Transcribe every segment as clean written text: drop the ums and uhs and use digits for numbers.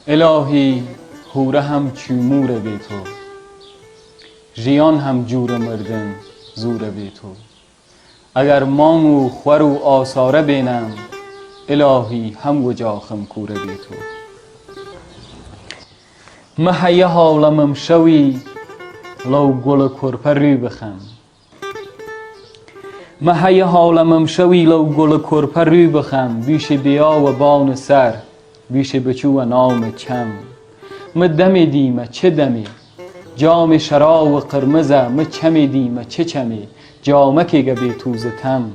الهی هوره هم چومور بی تو، ژیان هم جور مردن زور بی تو. اگر مام و خور و آثاره بینم، الهی هم وجاخم کوره بی تو. محیه حالمم شوی لو گل کرپه روی بخم، محیه حالمم شوی لو گل کرپه روی بخم. بیش بیا و بان سر بیش بچو و نام چم. دمی دیمه چه دمی جام شراب و قرمزه، چمی دیمه چه چمی جامه که گبی توز تم.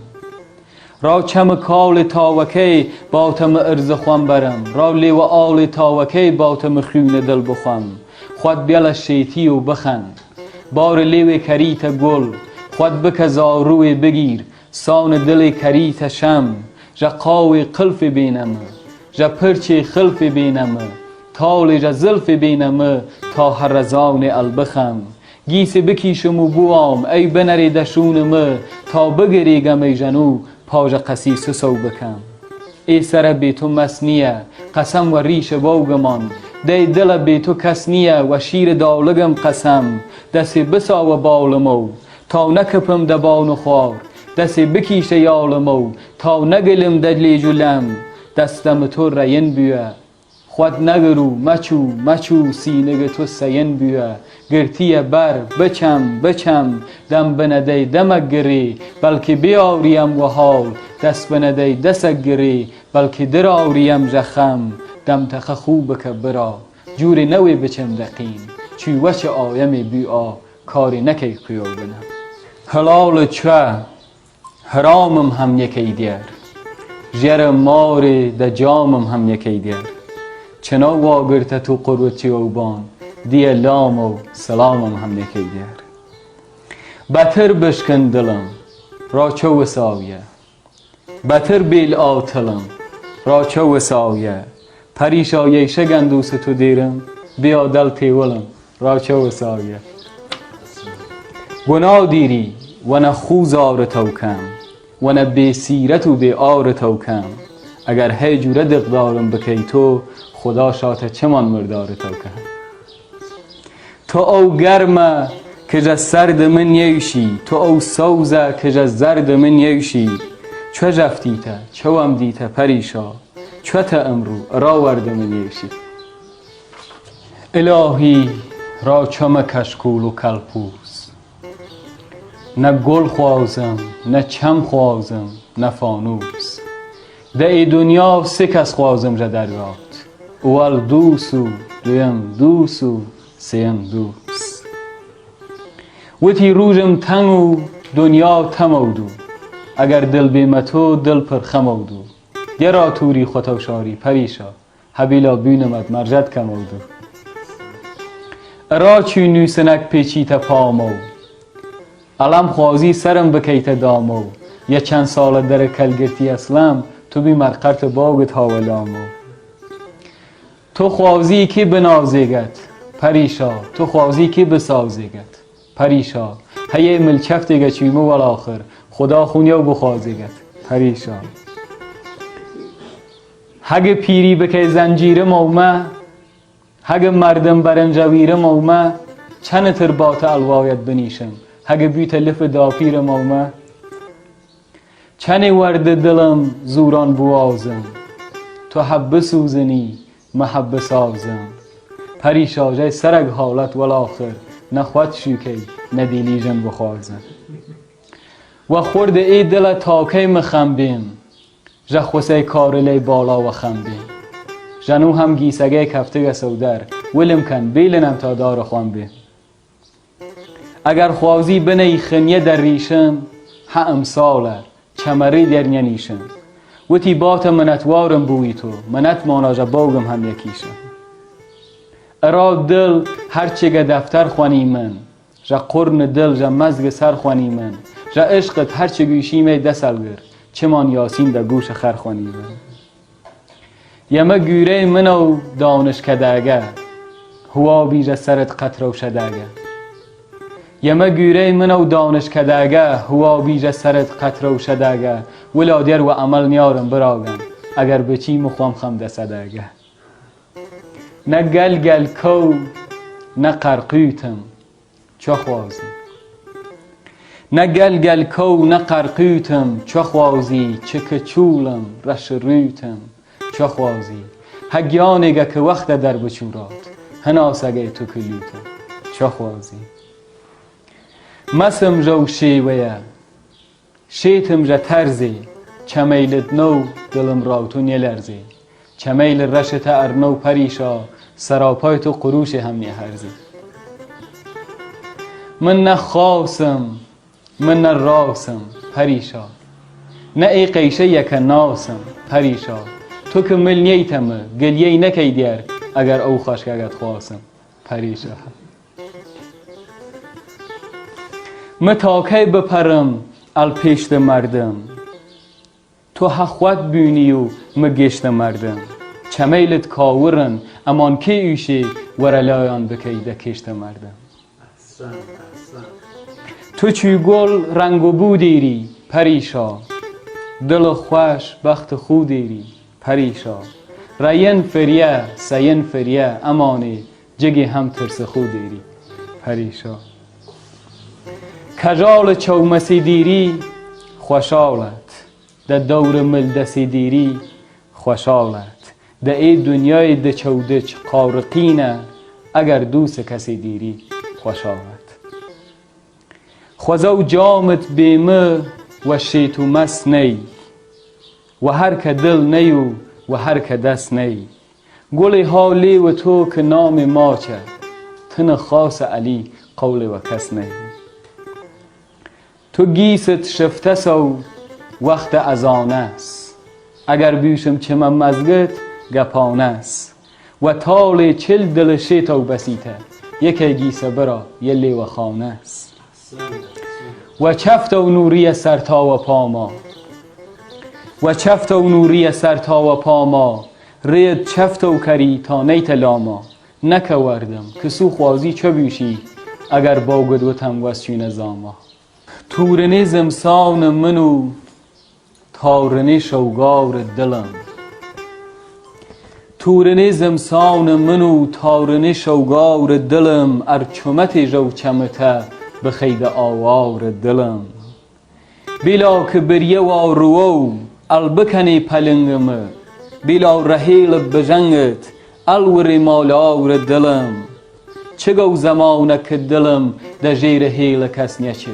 را چم کال تاوکی باتم ارز خوان برم، را لیو آل تاوکی باتم خون دل بخوام. خود بیل شیطی و بخند بار لیو کریت گل، خود بک زاروی بگیر سان دل کریت شم. جا قاوی قلف بینم جا پرچی خلف بینم، تال جا زلف بینم تا هر رزان البخم. گیس بکیشم و بوام ای بنری دشونم، تا بگریگم ای جنو پاج قسیس سو بکم. ای سر بی تو مسنیه قسم و ریش بوگمان، دی دل بی تو کس نیه و شیر دالگم قسم. دستی بسا و بالمو تا نکپم دبان و خوار، دستی بکیش یالمو تا نگلم دلی جلم. دستم تو رین بیه خود نگرو مچو سینگ تو سین بیه. گرتیه بر بچم دم بندی دمک گری، بلکه بیاریم و حال دست بندی دستک گری. بلکه در آوریم جخم دم تخ خوب که برا، جوری نوی بچم دقین چی وچه آیم بیا کاری نکی قیو بنم. حلال چه حرامم هم یکی دیر، جر مار ده جامم هم یکی دیر. چنا واگرته تو قربتی اوبان، دی لام و سلامم هم یکی دیر. بتر بشکن دلم را چه وساویه، بتر بیل آتلم را چه وساویه. پریشایه شگندوس تو دیرم بیا دل تیولم را چه وساویه. گناه دیری و نه خوزار توکم و نه بی سیرت و بی آر توکم. اگر هی جوره دقدارم بکی تو، خدا شاته چمان مردار توکم. تو او گرمه که جا سرد من یوشی، تو او سوزه که جا زرد من یوشی. چو جفتیته چو هم دیته پریشا، چو تا امرو را ورد من یوشی. الهی را چم کشکول و کلپوس، نه گل خوازم نه چم خوازم نه فانوس. ده ای دنیا سه کس خوازم جا دریات، اول دوسو دویم دوسو سیم دوس. وتی روزم تنگو دنیا تمودو، اگر دل بیمتو دل پر خمودو. دیرا توری خطا شاری پریشا، حبیلا بینمت مرجد کمودو. ارا چی نوسنک پیچیت پامو، علم خوازی سرم بکیت دامو. یه چند سال در کلگرتی اسلام، تو بی مرقرت باگت هاولامو. تو خوازی که بنازیگت پریشا، تو خوازی که بسازیگت پریشا. هیه ملچفت دیگه چیمو والآخر خدا خونیو بخوازیگت پریشا. هگ پیری بکی زنجیرم اومه، هگ مردم برم جویرم اومه. چند تربات الوایت بنیشم هگ بیت لف داپیرم اومه. چند ورد دلم زوران بوازم، تو حب سوزنی محب سازم. پریشا جای سرگ حالت والآخر نخواد شوکی ندیلیجم بخوازم. و خورد ای دل تاکی مخم بیم، جا خوسه کارلی بالا و خم بیم. جنو هم گیسگه کفته سودر، ولم کن بیلنم تا دار خوان بیم. اگر خوازی بنی خنیه در ریشم، ها امساله چمری در نینیشم. وتی بات منتوارم بوی تو، منت مانا جا باوگم هم یکیشم. ارا دل هرچه گه دفتر خوانی من، جا قرن دل جا مزگ سر خوانی من. جا عشقت هرچه گوشیمه دسلگر، چمان یاسین دا گوش خر خوانی من. یمه گوره منو دانش کداگه، هوا بیجا سرت قطرو شداگه. یمه گوره منو دانش کداگه، هوا بیجا سرت قطرو شداگه. ولا دیر و عمل نیارم براگم، اگر بچی مخوام خم دستداگه. نه گل کو نه قرقیوتم چه خوازی نه گل کو نه قرقیوتم چه خوازی چه کچولم رش رویتم چه خوازی هگیانگه که وقت در بچورات هناسگه تو کلیوتم چه خوازی مسم جو شیوه شیتم جا ترزی چمیلت نو دلم راوتو نیلرزی چمیل رشت ارنو پریشا سراپای تو قروش هم نیهرزی من نه خاصم من نه راسم پریشا نه ای قیشه یک ناسم پریشا تو که ملنیتمه گلیه نکی دیر اگر او خاشکگت خواسم پریشا متاکی بپرم الپیشت مردم تو حخوت بینی و مگشت مردم چمیلت کاورن امان که ایشه ورلایان بکیده کشت مردم تو چی گل رنگ و بو دیری پریشا دل خوش بخت خود دیری پریشا رین فریه سین فریه امانه جگی هم ترس خود دیری پریشا کجال چومسی دیری خوشالت ده دور ملدسی دیری خوشالت ده ای دنیای ده چودچ قارقینه اگر دوست کسی دیری خوشالت خوزو جامت بیمه و شیطو مس نی و هر که دل نیو و هر که دست نی گل حالی و تو که نام ما چه تن خاص علی قول و کس نی تو گیست شفته سو وقت ازانه است اگر بیوشم چمم مزگت گپانه است و تال چل دل شیطو بسیته یکی گیسه برا یلی و خانه است و چفت و نوری سرتا و پاما و چفت و نوری سرتا و پاما رید چفت و کری تا نیت لاما نکوردم که سو خوازی چه بیوشی اگر باگد و تموسچین زاما تورنی زمسان منو تارنی شوگار دلم تورنی زمسان منو تارنی شوگار دلم ارچمت جو چمته بخید آوار دلم بلا که بریه و روو البکنی پلنگم بلا رحیل بجنگت الوری مالار دلم چگو زمانه که دلم ده جیر حیل کس نیچه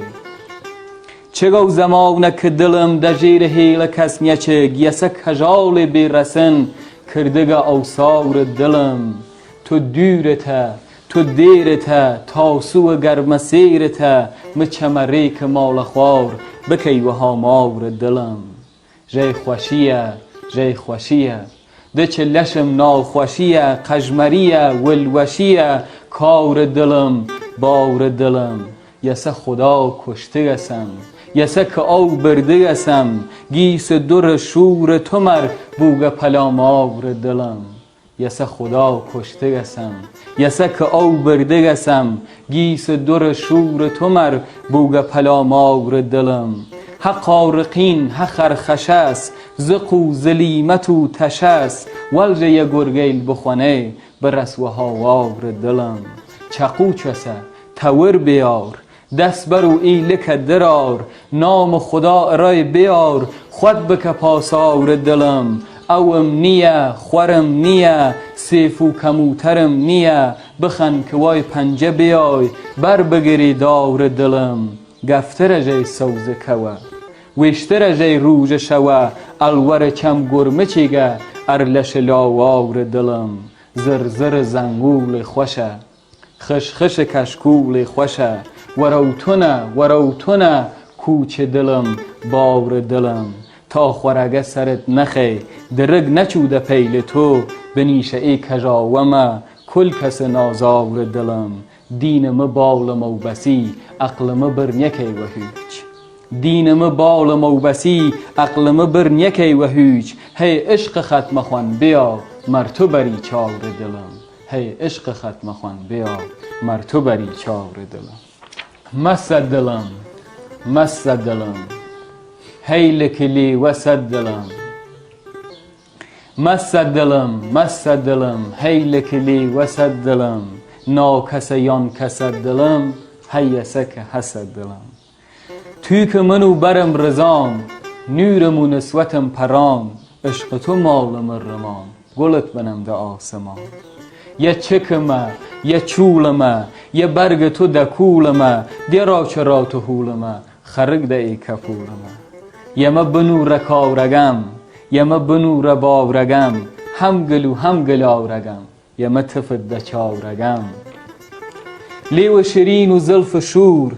چگو زمانه که دلم ده جیر حیل کس نیچه گیسه کجال بیرسن کردگه اوسار دلم تو دورته تو دیرته تاسو گرمسیرته مچمری که مال خوار بکی و هامار دلم جای خوشیه جای خوشیه ده چه لشم ناخوشیه قجمریه ولوشیه کار دلم بار دلم یسه خدا کشته گسم یسه که او برده گسم گیس در شور تو مر بوگ پلامار دلم یسه خدا کشته گسم یسه که او برده گسم گیس در شور تو مر بوگ پلامار دلم ها قارقین ها خرخشس زقو زلیمتو تشس والجه یه گرگیل بخونه برس و هاوار دلم چقو چسه تور بیار دست برو ایلک درار نام خدا ارای بیار خود بک پاسار دلم اوم نیه خورم نیه سیفو کموترم نیه بخن که وای پنجه بیای بر بگیری دار دلم گفتر جای سوز کوه ویشتر جای روژ شوه الور کم گرمه چیگه ارلش لاوار دلم زرزر زنگول خوشه خشخش کشکول خوشه وروتونه کوچه دلم بار دلم تا خورگه سرت نخی درگ نچوده پیل تو بنیشه ای کجاومه کل کس نازار دلم دینم بالم و بسی عقلم برنیکی و هیچ دینم بالم و بسی عقلم برنیکی و هیچ هی عشق ختم خوان بیا مرتو بری چار دلم هی عشق ختم خوان بیا مرتو بری چار دلم مست دلم هی لکلی وسد دلم مست دلم هیل کلی وسط دلم ناکسیان کسد دلم هیسک حسد دلم توی که منو برم رزام نورم و نسوتم پرام عشق تو مالم رمان گلت بنم ده آسمان یه چکمه یه چولمه یه برگ تو ده کولمه دیرا چرا تو هولمه خرگ ده ای کپولمه یه ما بنو رکاورگم یه ما بنو رباورگم هم گلو هم گلاورگم یه ما تفت ده چاورگم لیو شیرین و زلف شور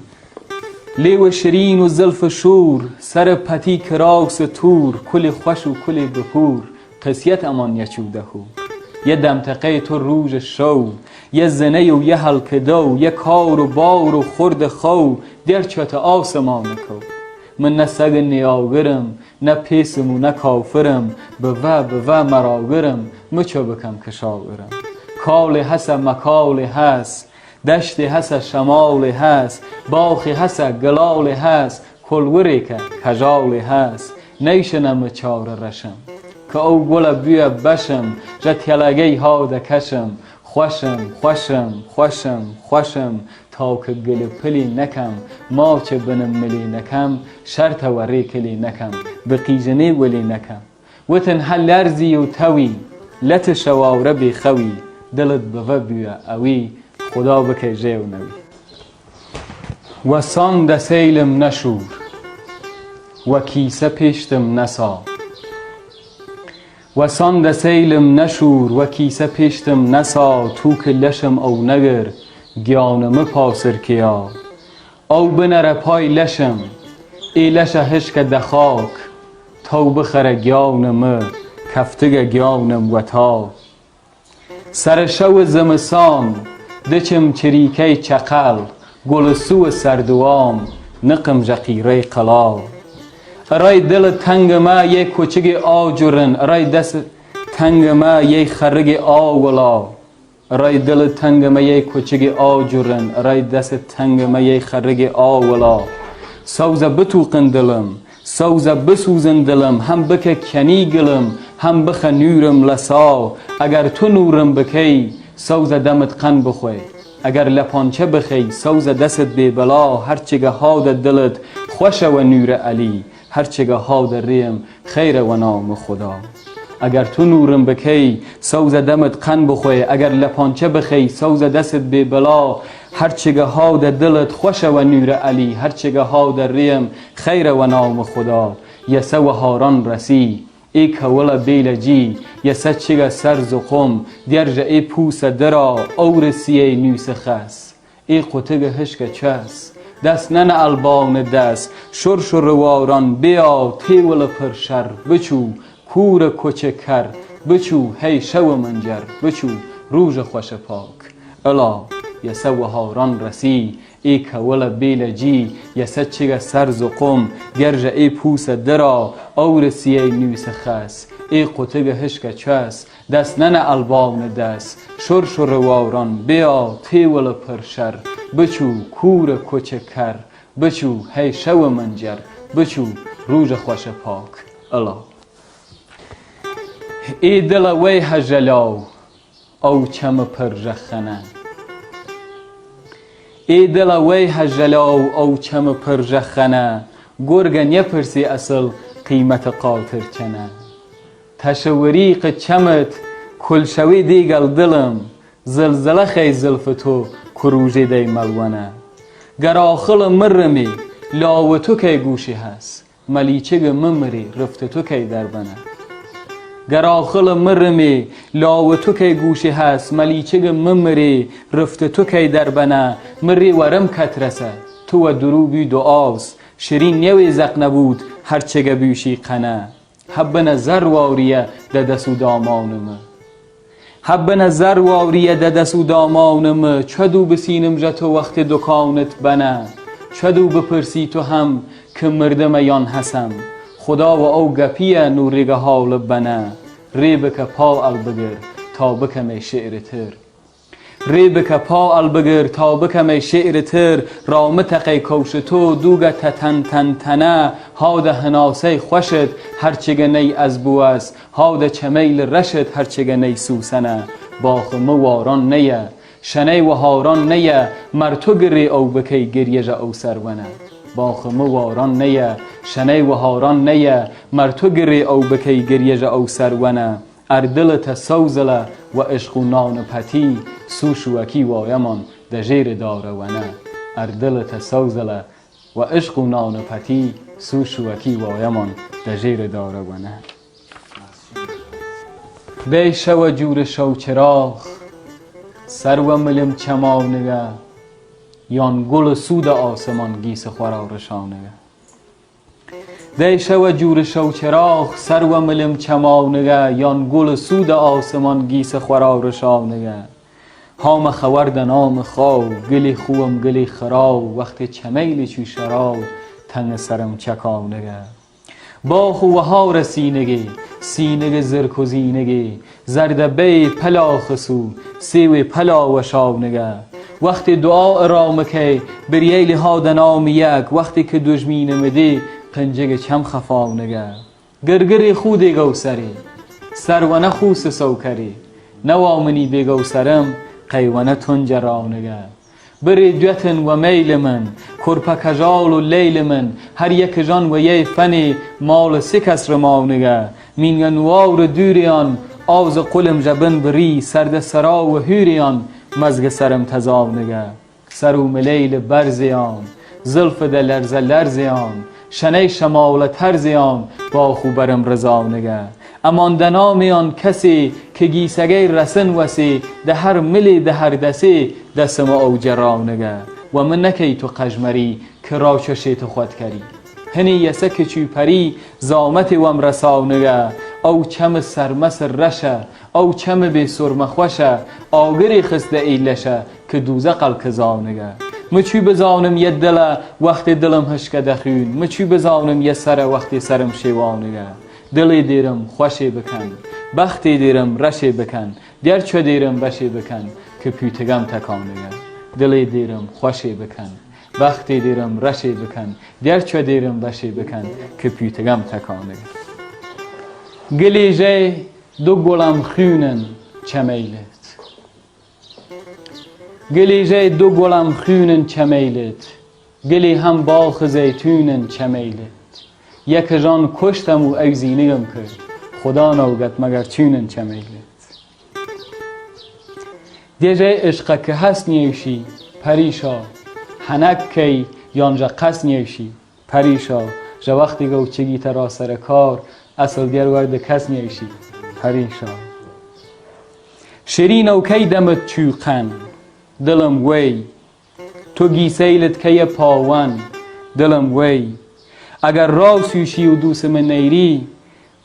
لیو شیرین و زلف شور سر پتی کراوس تور کلی خوش و کلی بپور قصیت امان یه چوده خور یه دمتقه تو روژ شو یه زنه و یه حلق دو یه کار و بار و خورد خو در چت آسمان کو من نه سگ نیاگرم نه پیسم و نه کافرم به و مراگرم مچو بکم کشاورم کال هست مکال هست دشت هست شمال هست باخی هست گلال هست کلوری که کجال هست نیشنم چار رشم که او گل بیه بشم جت یلگی ها دکشم خوشم تا که گل پلی نکم ما چه بنم ملی نکم شرط وری کلی نکم بقیجنی ولی نکم وتن هل ارزی و توی لت شواوره بی خوی دلت بوه بیه اوی خدا بکه جه و نوی و سان ده سیلم نشور و کیسه پیشتم نسا و سان ده سیلم نشور و کیسه پیشتم نسا تو که لشم او نگر گیانم پاسر کیا او بنر پای لشم ای لش هشک دخاک تو بخر گیانم کفتگ گیانم و تا سر شو زمسان دچم چریکه چقل گلسو سردوام نقم جقیره قلال ارای دل تنگ ما یه کوچگ آجرن ارای دست تنگ ما یه خرگ آولا ارای دل تنگ ما یه کوچگ آجرن ارای دست تنگ ما یه خرگ آولا سوزه بتوقن دلم سوزه بسوزن دلم هم بکه کنی گلم هم بخ نورم لسا اگر تو نورم بکی سوزه دمت قن بخوی اگر لپانچه بخی سوزه دست بی بلا هرچگه ها ده دلت خوش و نور علی هرچگه ها ده ریم خیر و نام خدا اگر تو نورم بکی سوزه دمت قن بخوی اگر لپانچه بخی سوزه دست بی بلا هرچگه ها ده دلت خوش و نور علی هرچگه ها ده ریم خیر و نام خدا یسه و هاران رسی ای کولا بیل جی یسه چگه سر زقم درج ای پوس درا اور سیه نیوس خس ای قطگ هشک چس دست نن البان دست شرش رواران بیا تیول پرشر بچو کور کوچه کر بچو هی شو منجر بچو روژ خوش پاک الا یسه و هاران رسی ای کولا بیل جی یسه چگه سر زقم گرج ای پوس درا اور سیه نیوس خس ای قطگ هشک چس دست نن البان دست شرش رواران بیا تیول پرشر بچو کور کوچه کر بچو هی شو منجر بچو روژ خوش پاک الا ای دل وی هجلاو او چم پرژخنه ای دل وی هجلاو او چم پرژخنه گرگن یه پرسی اصل قیمت قاطر چنه تشوریق چمت کل شوی دیگل دلم زلزله خی زلف تو کروژی دی ملونه گر آخل مرمی لاو تو کی گوشی هست ملیچگ ممری رفت تو کی در بنه گر آخل مرمی لاو تو کی گوشی هست ملیچگ ممری رفت تو کی در بنه مری ورم کترسه تو و دروبی دعاست شیرین یوی زق نبود هرچگه بیوشی قنه حب نظر واریه ده دسو دامانمه حب نظر واریه ده دسو دامانمه چدو بسینم جتو وقت دکانت بنه چدو بپرسی تو هم که مردم یان هستم خدا و او گپیه نوریگه حال بنه ری بکه پا ال بگر تا بکم شعر تر ری بکه پا البگر تا بکم شعر تر رامت قی کوش تو دوگه تتن تن تنه هاد هناسه خوشت هرچگه نی از بو است هاد چمیل رشت هرچگه نی سوسنه باخ مواران نیه شنی و هاران نیه مرتو گری او بکی گریه جا او سرونه باخ مواران نیه شنی و هاران نیه مرتو گری او بکی گریه جا او سرونه اردلت سوزله و عشق و نان پتی سوشوکی وایمان دژیر دارونه اردلت سوزله و عشق و نان پتی سوشوکی وایمان دژیر دارونه بیشه و جور شو چراغ سر و ملم چمانگه یان گل سود آسمان گیس خورا رشانگه دیشه و جور شو چراغ سر و ملم چمانگه یان گل سود آسمان گیس خورا رشانگه هام خورد نام خاو گلی خوم گلی خراو وقت چمیل چو شراو تنگ سرم چکانگه باخ و هار سینگی سینگ زرک و زینگی زرد بی پلا خسو سیوی پلا و شاونگه وقتی دعا رامکه برییل ها دنام یک وقتی که دجمین مدی قنجگ چم خفاونگه گرگری خودی گوسری سرونه خوس سوکری نوامنی بی گوسرم قیونه تنجرانگه بری دوتن و میل من کرپکجال و لیل من هر یک جان و یه فنی مال سکس رمانگه مینگن وار دوریان آوز قلم جبن بری سرد سرا و هوریان مزگ سرم تزاونگه سرو ملیل برزیان زلف دلرز لرزیان شنه شمال ترزیان با خوبرم رزاونگه امان دنامیان کسی که گیسگه رسن وسی ده هر ملی ده هر دسی دستم او جرانگه و من نکی تو قجمری که را چشیت خود کری هنی یسک چی پری زامت وم رسانگه او چم سرمس رشه او چم بی سرم خوشه آگری خسته ایلشه که دوزه قلق زانگه مچی بزانم یه دل وقتی دلم هشکه دخون مچی بزانم یه سر وقتی سرم شیوانگه دلی دیرم خوشی بکن بختی دیرم رشی بکن درچه دیرم بشی بکن که پیتگم تکانگه دلی دیرم خوشی بکن بختی دیرم رشی بکن درچه دیرم بشی بکن که پیتگم تکانگه گلیجه دو گلم خونن چمیلت گلیجه دو گلم خونن چمیلت گلی هم باغ زیتونن چمیلت یک جان کشتم و اگزینیم کرد خدا نوگت مگر چونن چمیلت دیجه عشق که هست نیوشی پریشا هنک کی یانجا قصد نیوشی پریشا جا وقتی گو چگی ترا سر کار اصل دیر ورد کس نیوشی پریشا شیرین او کی دمت چوقن دلم وی تو گیسیلت کی پاون دلم وی اگر راو سوشی و دوست من نیری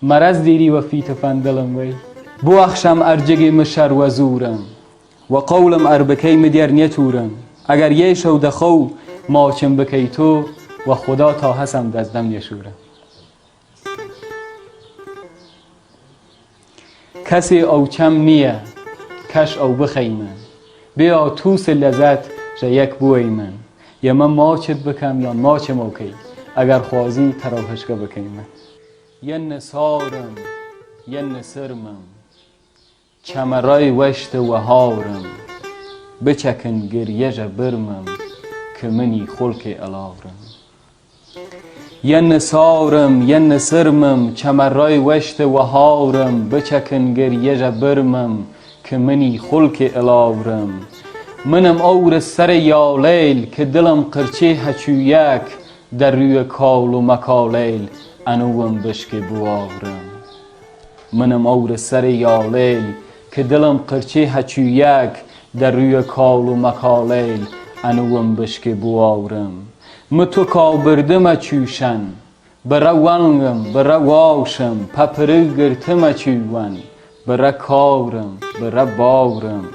مرز دیری و فیت فندلم وی بو اخشم ارجگی مشر و زورم و قولم اربکی مدیر نیتورم اگر یه شو دخو ماچم بکی تو و خدا تا حسم دزدم یشورم کسی او چم نیه کش او بخیمن بیا توس لذت جا یک بوی من یا من ماچت بکم یا ماچ موکی اگر خوازی تراحشگه بکیمن یه نسارم یه نسرمم چمرای وشت و هارم بچکن گریه جا برمم که منی خلق الارم یه نسارم یه نسرمم چمرای وشت و هارم بچکن گریه جا برمم که منی خلق الارم منم اور سر یالیل که دلم قرچه هچو یک در روی کال و مکالیل انوم بشک بوارم منم اور سر یالیل که دلم قرچه هچو یک در روی کال و مکالیل انوم بشک بوارم متو کابردم چوشن برا ونگم برا واشم پپره گرتم چوون برا کارم برا باورم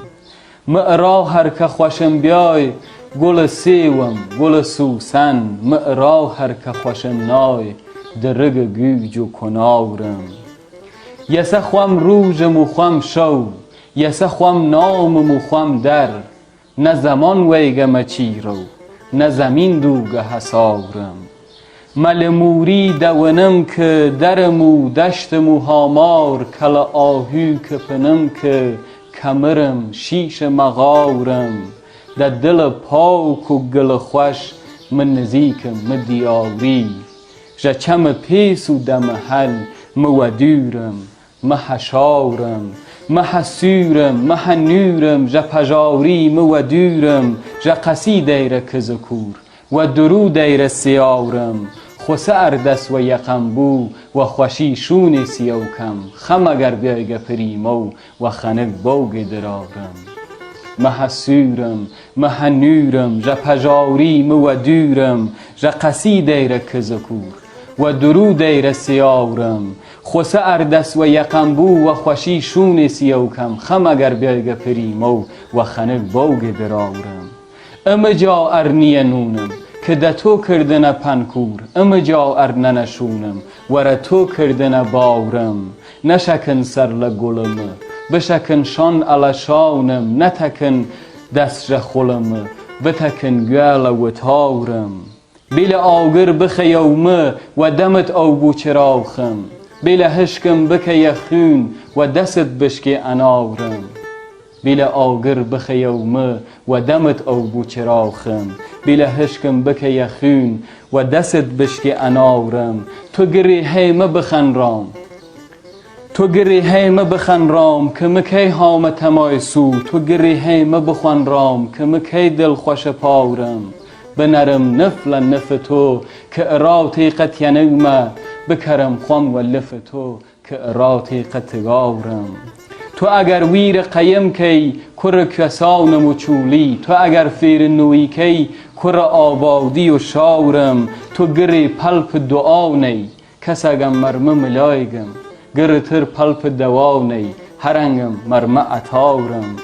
معرا هر که خوشم بیای گل سیوم گل سوسن معرا هر که خوشم نای درگ گوج و کنارم یسه خوام روژم و خوام شو یسه خوام نامم و خوام در نه زمان ویگم چی رو نه زمین دوگه حساورم مل موری دونم که درمو دشتمو هامار کل آهو که پنم که کمرم شیش مغاورم در دل پاک و گل خوش من نزیکم من دیاری جا چم پیس و دم حل مودورم محشاورم محسورم محنورم جا پجاری مودورم جا قصیده کزکور و درود سیاورم خوسه اردس و یقم بو و خوشی شون سیوکم خم اگر بیایگه پریمو و خنک بوگ درارم محسورم محنورم جا پجاری مودورم جا قصیده کزکور و درود سیاورم خوسه اردس و یقم بو و خوشی شون سیوکم خم اگر بیایگه پریمو و خنک بوگ درارم ام جا ارنی نونم که ده تو کردن پنکور ام جا ارننشونم وره تو کردن باورم نشکن سر لگلم بشکن شان علشانم نتکن دست خلم بتکن گل و تاورم بیل آگر بخیومه و دمت او بو چراخم بیل هشکم بکه یخون و دست بشکه اناورم بیل آگر بخیومه و دمت او بو چراخم بیل هشکم بکه یخون و دست بشکه اناورم تو گری هیمه بخن رام تو گری هیمه بخن رام که مکی هام تمای سو تو گری هیمه بخن رام که مکی دل خوش پاورم بنرم نفل نف تو که اراتی قط ینگمه بکرم خوام و لف تو که اراتی قط گاورم تو اگر ویر قیم کی کر کسانم و چولی تو اگر فیر نوی کی کر آبادی و شاورم تو گری پلپ دعا نی کس اگم مرمه ملایگم گر تر پلپ دوا نی هرنگم مرمه اتاورم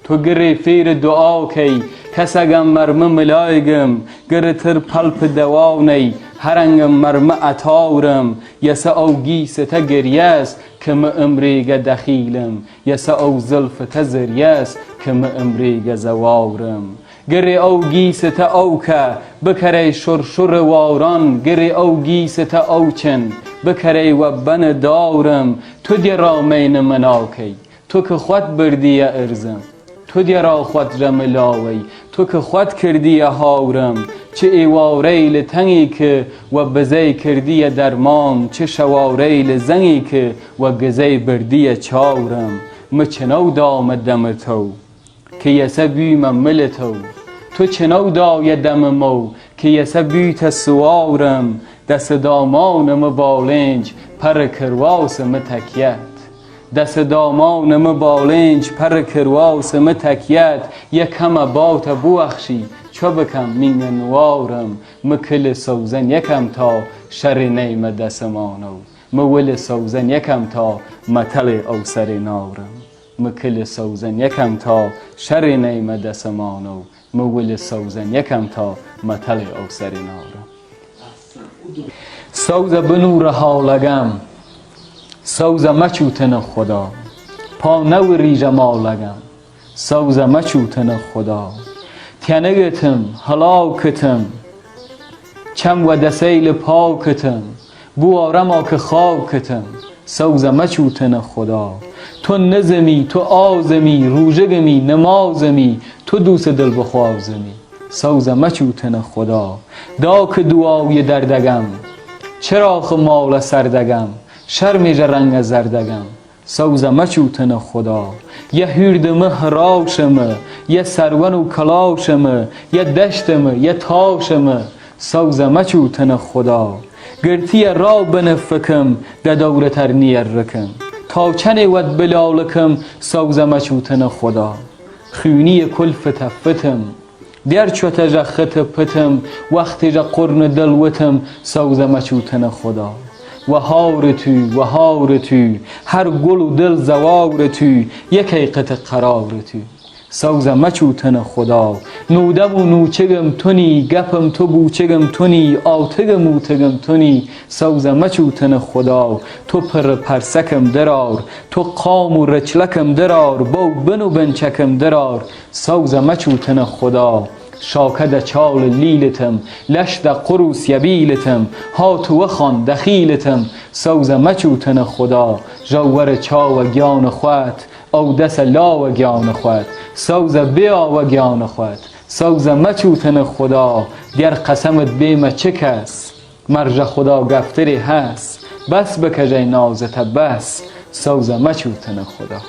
تو گری فیر دعا کی کس اگم مرمه ملایگم گر تر پلپ دوا نی هرنگم مرمه اتاورم یسه او گیسه تا گریست که ما امریگه دخیلم یسه او زلف تا زریست که ما امریگه زواورم گری او گیسه تا او که بکره شرشر واران گری او گیسه تا او چن بکره و بن دارم تو دیرا مین مناکی تو که خود بردی ارزم تو دیرا خود رملاوی تو که خود کردی هاورم چه ایواریل تنگی که و بزی کردی درمان چه شواریل زنگی که و گزی بردی چاورم ما چنو دام دم تو که یسه بیم مل تو تو چنو دای دم مو که یسه بیت سوارم دست دامانم بالنج پر کرواسم تکیت دست دامانم بالنج پر کرواسم تکیت یکم بات بوخشی چو بکم مین نوارم مکل سوزن یکم تا شر نیم دسمانو مول سوزن یکم تا متل او سر نارم مکل سوزن یکم تا شر نیم دسمانو مول سوزن یکم تا متل او سر نارم سوز بنور حالگم سوز مچوتن خدا پا نو ریجه مالگم سوز مچوتن خدا تینگتم هلاکتم چم و دسیل پاکتم بوارما که خاکتم سوز مچوتن خدا تو نزمی تو آزمی روژگمی نمازمی تو دوست دل بخوازمی سوز مچوتن خدا دا که دعای دردگم چراخ مال سردگم شرمیج رنگ زردگم سوز مچوتن خدا یه هیردمه هراشمه یه سرون و کلاشمه یه دشتمه یه تاشمه سوز مچوتن خدا گرتی را بنفکم ده دور ترنی رکم تا چنی ود بلالکم سوز مچوتن خدا خونی کل فتفتم در چوت جا خط پتم وقت جا قرن دلوتم سوز مچوتن خدا و هار تو هر گل و دل زوار تو یک حقیقت قرار تو سوز مچوتن خدا. نودم و نوچگم تونی، گپم تو بوچگم تونی، آتگم اوتگم تونی، سوز مچوتن خدا. تو پر پرسکم درار، تو قام و رچلکم درار، بو بنو بنچکم درار، سوز مچوتن خدا. شاکد چال لیلتم، لشد قروس یبیلتم، هاتو وخان دخیلتم، سوز مچوتن خدا. جوور چاو گیان خوات، او دس لاو گیان خوات، سوز بیا و گیان خوات، سوز مچوتن خدا. گر قسمت بیمه چه کس، مرج خدا گفتری هست، بس بکجه نازت بس، سوز مچوتن خدا.